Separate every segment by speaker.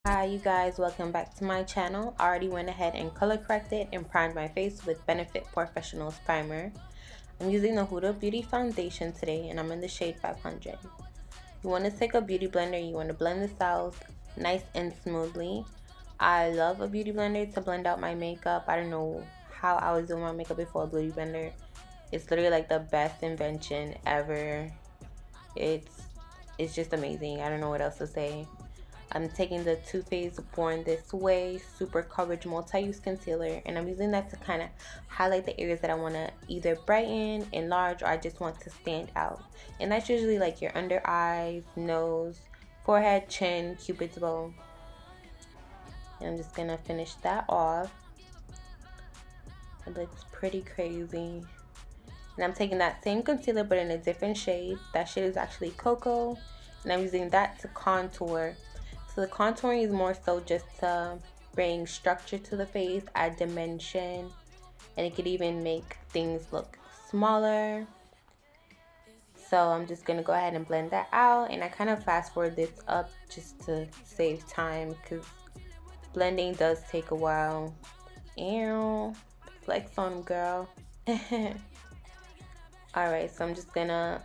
Speaker 1: Hi you guys, welcome back to my channel. I already went ahead and color corrected and primed my face with Benefit Porefessional's primer. I'm using the Huda Beauty foundation today and I'm in the shade 500. You want to take a beauty blender, you want to blend this out nice and smoothly. I love a beauty blender to blend out my makeup. I don't know how I was doing my makeup before a beauty blender. It's literally like the best invention ever. It's just amazing. I don't know what else to say. I'm taking the Too Faced Born This Way Super Coverage Multi-Use Concealer, and I'm using that to kind of highlight the areas that I want to either brighten, enlarge, or I just want to stand out. And that's usually like your under eyes, nose, forehead, chin, cupid's bow. And I'm just going to finish that off. It looks pretty crazy. And I'm taking that same concealer but in a different shade. That shade is actually Cocoa, and I'm using that to contour. So the contouring is more so just to bring structure to the face, add dimension, and it could even make things look smaller. So I'm just going to go ahead and blend that out, and I kind of fast forward this up just to save time because blending does take a while. Ew, flex on them, girl. Alright, so I'm just going to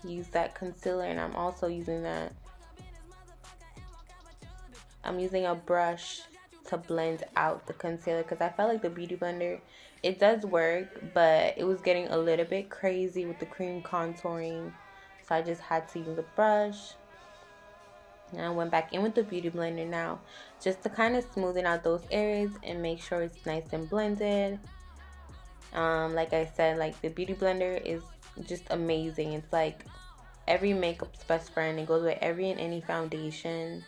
Speaker 1: use that concealer, and I'm also using that. I'm using a brush to blend out the concealer because I felt like the beauty blender, it does work, but it was getting a little bit crazy with the cream contouring, so I just had to use a brush. And I went back in with the beauty blender now just to kind of smoothen out those areas and make sure it's nice and blended. Like I said, like the beauty blender is just amazing. It's like every makeup's best friend. It goes with every and any foundation.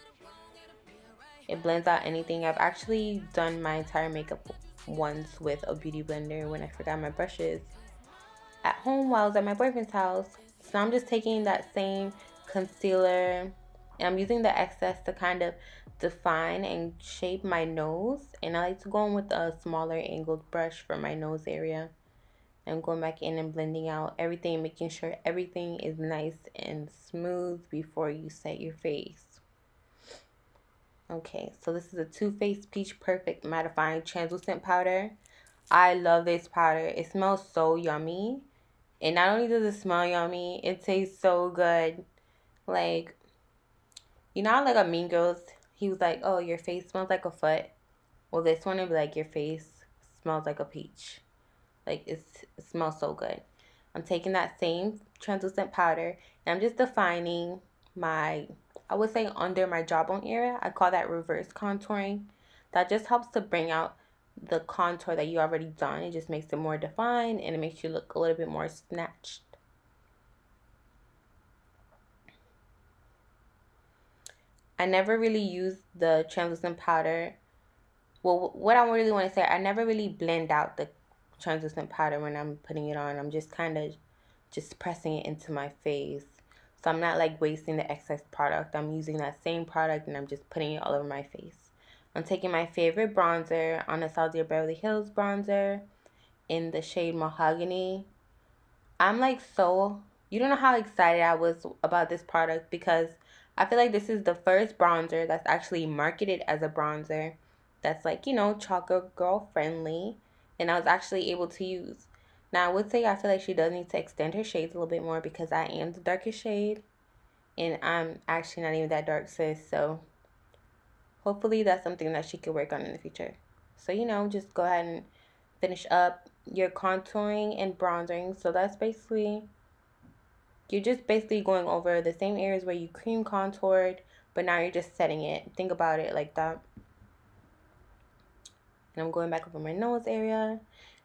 Speaker 1: It blends out anything. I've actually done my entire makeup once with a beauty blender when I forgot my brushes at home while I was at my boyfriend's house. So I'm just taking that same concealer and I'm using the excess to kind of define and shape my nose. And I like to go in with a smaller angled brush for my nose area. I'm going back in and blending out everything, making sure everything is nice and smooth before you set your face. Okay, so this is a Too Faced Peach Perfect Mattifying Translucent Powder. I love this powder. It smells so yummy. And not only does it smell yummy, it tastes so good. Like, you know how like a Mean Girls, he was like, oh, your face smells like a foot. Well, this one would be like, your face smells like a peach. Like, it smells so good. I'm taking that same translucent powder and I'm just defining my, I would say under my jawbone area. I call that reverse contouring. That just helps to bring out the contour that you already done. It just makes it more defined and it makes you look a little bit more snatched. I never really use the translucent powder. Well, what I really want to say, I never really blend out the translucent powder when I'm putting it on. I'm just kind of just pressing it into my face. So I'm not like wasting the excess product. I'm using that same product and I'm just putting it all over my face. I'm taking my favorite bronzer, Anastasia Beverly Hills bronzer in the shade Mahogany. I'm like you don't know how excited I was about this product because I feel like this is the first bronzer that's actually marketed as a bronzer that's like, you know, chocolate girl friendly, and I was actually able to use. Now I would say I feel like she does need to extend her shades a little bit more because I am the darkest shade and I'm actually not even that dark, sis, so hopefully that's something that she could work on in the future. So, you know, just go ahead and finish up your contouring and bronzing. So that's basically, you're just basically going over the same areas where you cream contoured, but now you're just setting it. Think about it like that. And I'm going back over my nose area.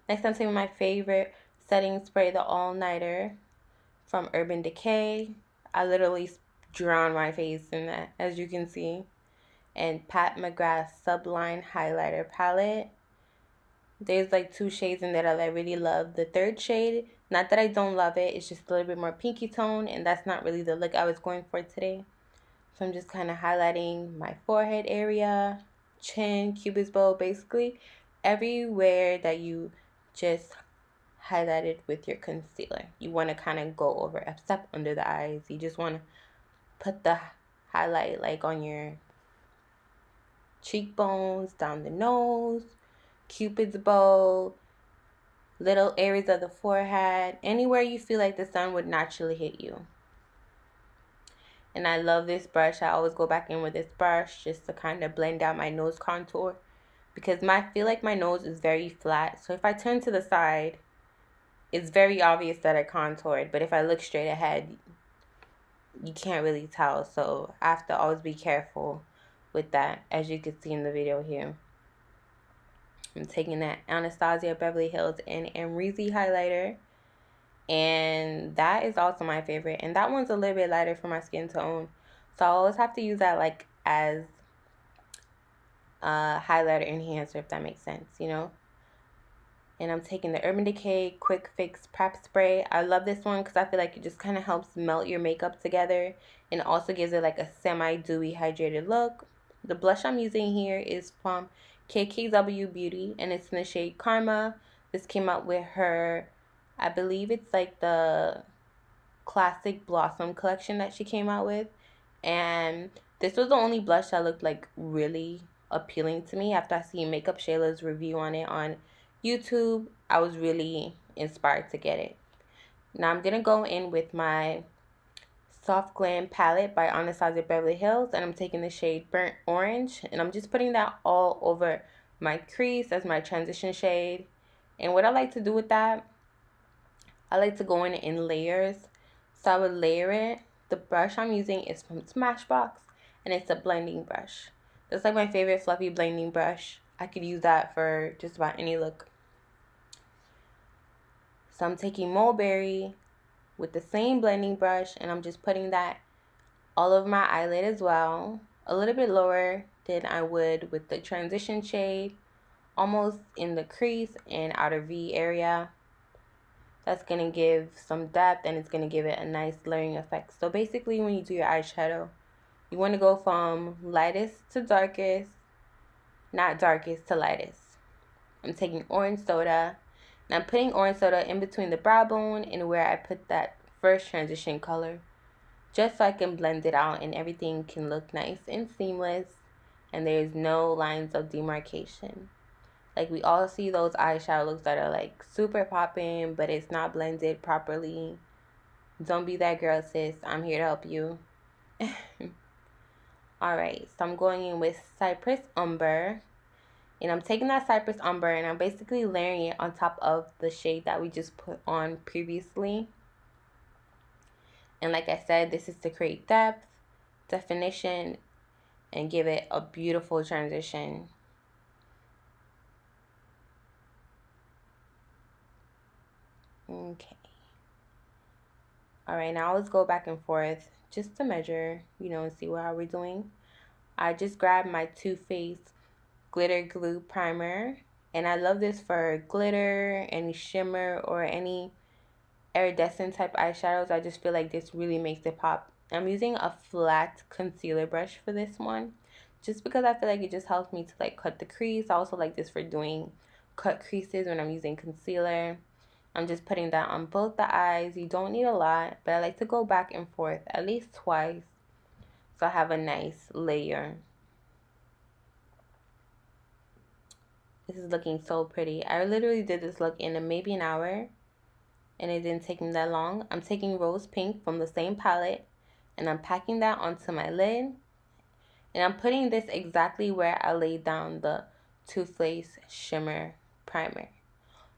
Speaker 1: Next, I'm taking my favorite setting spray, the All Nighter from Urban Decay. I literally drown my face in that, as you can see. And Pat McGrath's Sublime Highlighter palette. There's like two shades in there that I really love. The third shade, not that I don't love it, it's just a little bit more pinky tone, and that's not really the look I was going for today. So I'm just kind of highlighting my forehead area, chin, cupid's bow, basically everywhere that you just highlighted with your concealer. You want to kind of go over, except under the eyes. You just want to put the highlight like on your cheekbones, down the nose, Cupid's bow, little areas of the forehead, anywhere you feel like the sun would naturally hit you. And I love this brush. I always go back in with this brush just to kind of blend out my nose contour, because I feel like my nose is very flat. So if I turn to the side, it's very obvious that I contoured. But if I look straight ahead, you can't really tell. So I have to always be careful with that, as you can see in the video here. I'm taking that Anastasia Beverly Hills and Amrezy highlighter. And that is also my favorite. And that one's a little bit lighter for my skin tone. So I always have to use that like as a highlighter enhancer, if that makes sense, you know. And I'm taking the Urban Decay Quick Fix Prep Spray. I love this one because I feel like it just kind of helps melt your makeup together. And also gives it like a semi-dewy hydrated look. The blush I'm using here is from KKW Beauty. And it's in the shade Karma. This came out with her, I believe it's like the Classic Blossom collection that she came out with. And this was the only blush that looked like really appealing to me. After I seen Makeup Shayla's review on it on YouTube, I was really inspired to get it. Now I'm going to go in with my Soft Glam palette by Anastasia Beverly Hills. And I'm taking the shade Burnt Orange. And I'm just putting that all over my crease as my transition shade. And what I like to do with that, I like to go in layers. So I would layer it. The brush I'm using is from Smashbox, and it's a blending brush. That's like my favorite fluffy blending brush. I could use that for just about any look. So I'm taking Mulberry with the same blending brush, and I'm just putting that all over my eyelid as well. A little bit lower than I would with the transition shade, almost in the crease and outer V area. That's going to give some depth, and it's going to give it a nice layering effect. So basically, when you do your eyeshadow, you want to go from lightest to darkest, not darkest to lightest. I'm taking orange soda, and I'm putting orange soda in between the brow bone and where I put that first transition color, just so I can blend it out and everything can look nice and seamless, and there's no lines of demarcation. Like, we all see those eyeshadow looks that are like super popping, but it's not blended properly. Don't be that girl, sis. I'm here to help you. Alright, so I'm going in with Cypress Umber. And I'm taking that Cypress Umber and I'm basically layering it on top of the shade that we just put on previously. And like I said, this is to create depth, definition, and give it a beautiful transition. Okay. Alright, now let's go back and forth just to measure, you know, and see how we're doing. I just grabbed my Too Faced Glitter Glue Primer. And I love this for glitter, any shimmer, or any iridescent type eyeshadows. I just feel like this really makes it pop. I'm using a flat concealer brush for this one, just because I feel like it just helps me to like cut the crease. I also like this for doing cut creases when I'm using concealer. I'm just putting that on both the eyes. You don't need a lot, but I like to go back and forth at least twice so I have a nice layer. This is looking so pretty. I literally did this look in maybe an hour, and it didn't take me that long. I'm taking Rose Pink from the same palette, and I'm packing that onto my lid. And I'm putting this exactly where I laid down the Too Faced Shimmer Primer.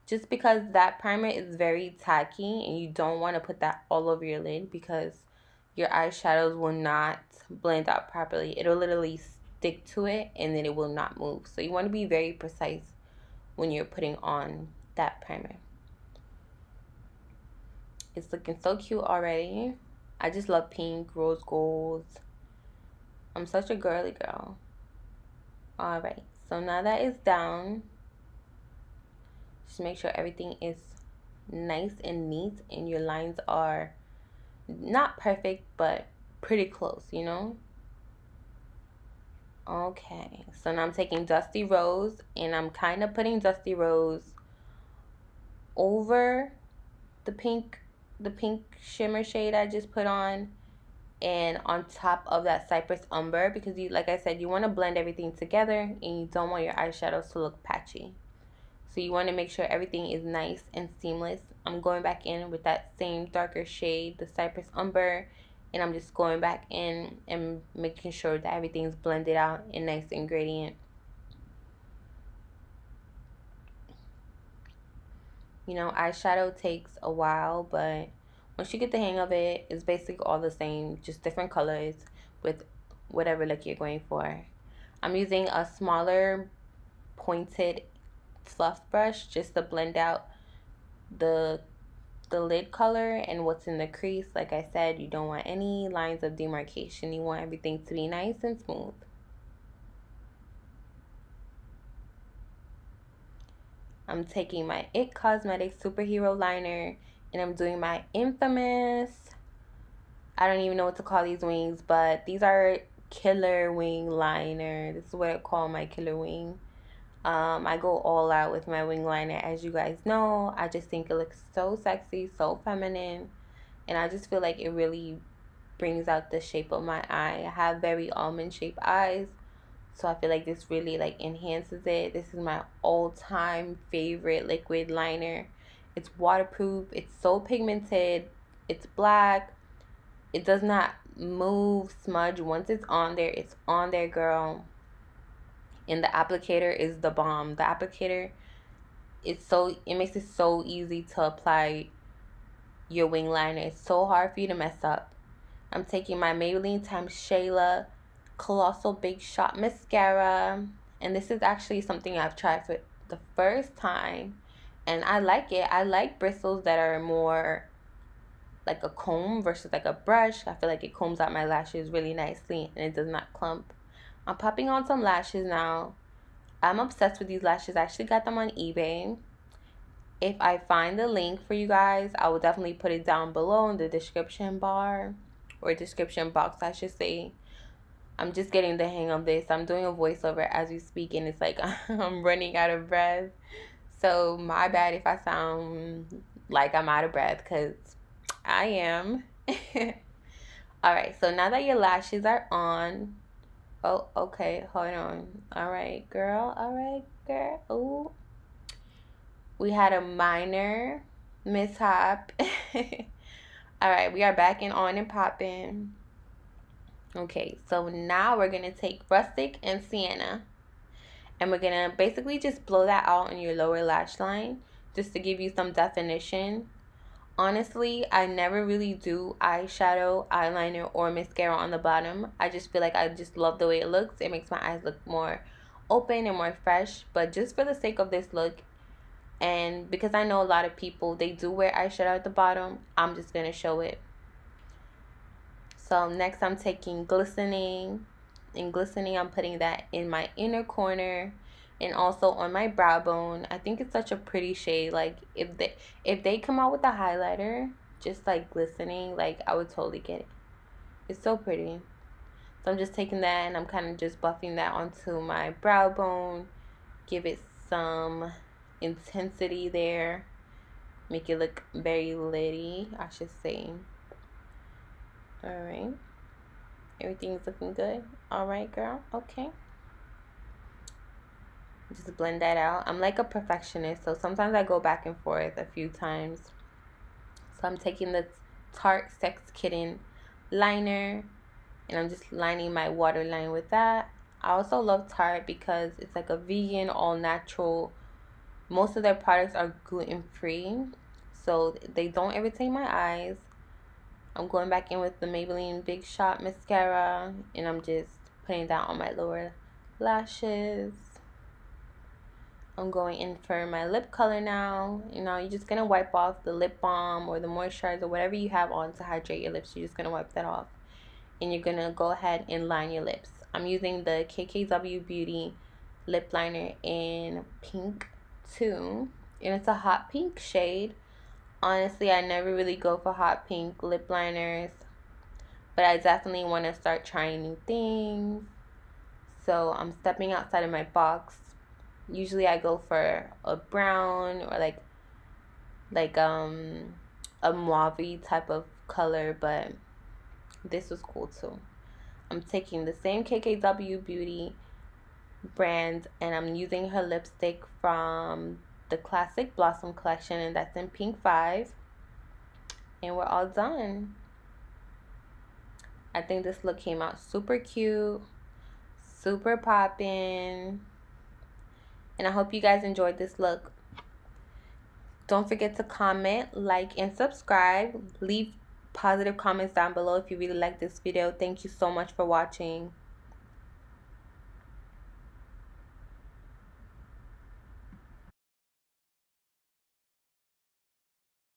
Speaker 1: Just because that primer is very tacky, and you don't want to put that all over your lid because your eyeshadows will not blend out properly. It'll literally stick to it, and then it will not move. So you want to be very precise when you're putting on that primer. It's looking so cute already. I just love pink, rose gold. I'm such a girly girl. Alright, so now that it's down, just make sure everything is nice and neat and your lines are not perfect but pretty close, you know. Okay, so now I'm taking Dusty Rose, and I'm kind of putting Dusty Rose over the pink shimmer shade I just put on, and on top of that cypress umber, because you, like I said, you want to blend everything together and you don't want your eyeshadows to look patchy. So you want to make sure everything is nice and seamless. I'm going back in with that same darker shade, the cypress umber, and I'm just going back in and making sure that everything's blended out in nice and gradient. You know, eyeshadow takes a while, but once you get the hang of it, it's basically all the same, just different colors with whatever look you're going for. I'm using a smaller pointed fluff brush just to blend out the lid color and what's in the crease. Like I said, you don't want any lines of demarcation. You want everything to be nice and smooth. I'm taking my It Cosmetics Superhero Liner and I'm doing my infamous, I don't even know what to call these wings, but these are killer wing liner. This is what I call my killer wing. I go all out with my wing liner, as you guys know. I just think it looks so sexy, so feminine, and I just feel like it really brings out the shape of my eye. I have very almond shaped eyes, so I feel like this really like enhances it. This is my all-time favorite liquid liner. It's waterproof, it's so pigmented, it's black, it does not move, smudge. Once it's on there, it's on there, girl. And the applicator is the bomb. The applicator, it makes it so easy to apply your wing liner. It's so hard for you to mess up. I'm taking my Maybelline times Shayla Colossal Big Shot Mascara, and this is actually something I've tried for the first time, and I like it. I like bristles that are more like a comb versus like a brush. I feel like it combs out my lashes really nicely and it does not clump. I'm popping on some lashes now. I'm obsessed with these lashes. I actually got them on eBay. If I find the link for you guys, I will definitely put it down below in the description bar, or description box, I should say. I'm just getting the hang of this. I'm doing a voiceover as we speak, and it's like I'm running out of breath. So my bad if I sound like I'm out of breath, because I am. Alright, so now that your lashes are on, oh, okay, hold on. Alright, girl. Alright, girl. Ooh. We had a minor mishap. Alright, we are back and on and popping. Okay, so now we're going to take Rustic and Sienna. And we're going to basically just blow that out on your lower lash line, just to give you some definition. Honestly, I never really do eyeshadow, eyeliner, or mascara on the bottom. I just feel like I just love the way it looks. It makes my eyes look more open and more fresh. But just for the sake of this look, and because I know a lot of people, they do wear eyeshadow at the bottom, I'm just going to show it. So next I'm taking Glistening. And Glistening, I'm putting that in my inner corner and also on my brow bone. I think it's such a pretty shade. Like if they come out with a highlighter just like Glistening, like I would totally get it. It's so pretty. So I'm just taking that and I'm kind of just buffing that onto my brow bone. Give it some intensity there. Make it look very litty, I should say. Alright. Everything's looking good. Alright, girl. Okay. Just blend that out. I'm like a perfectionist, so sometimes I go back and forth a few times. So I'm taking the Tarte Sex Kitten liner and I'm just lining my waterline with that. I also love Tarte because it's like a vegan, all natural. Most of their products are gluten-free, so they don't irritate my eyes. I'm going back in with the Maybelline Big Shot Mascara, and I'm just putting that on my lower lashes. I'm going in for my lip color now. You know, you're just going to wipe off the lip balm or the moisturizer, whatever you have on to hydrate your lips. You're just going to wipe that off. And you're going to go ahead and line your lips. I'm using the KKW Beauty lip liner in pink too. And it's a hot pink shade. Honestly, I never really go for hot pink lip liners, but I definitely want to start trying new things. So I'm stepping outside of my box. Usually I go for a brown or like a mauve type of color, but This was cool too. I'm taking the same KKW Beauty brand, and I'm using her lipstick from the Classic Blossom collection, and that's in Pink 5. And we're all done. I think this look came out super cute, super poppin', and I hope you guys enjoyed this look. Don't forget to comment, like, and subscribe. Leave positive comments down below if you really like this video. Thank you so much for watching.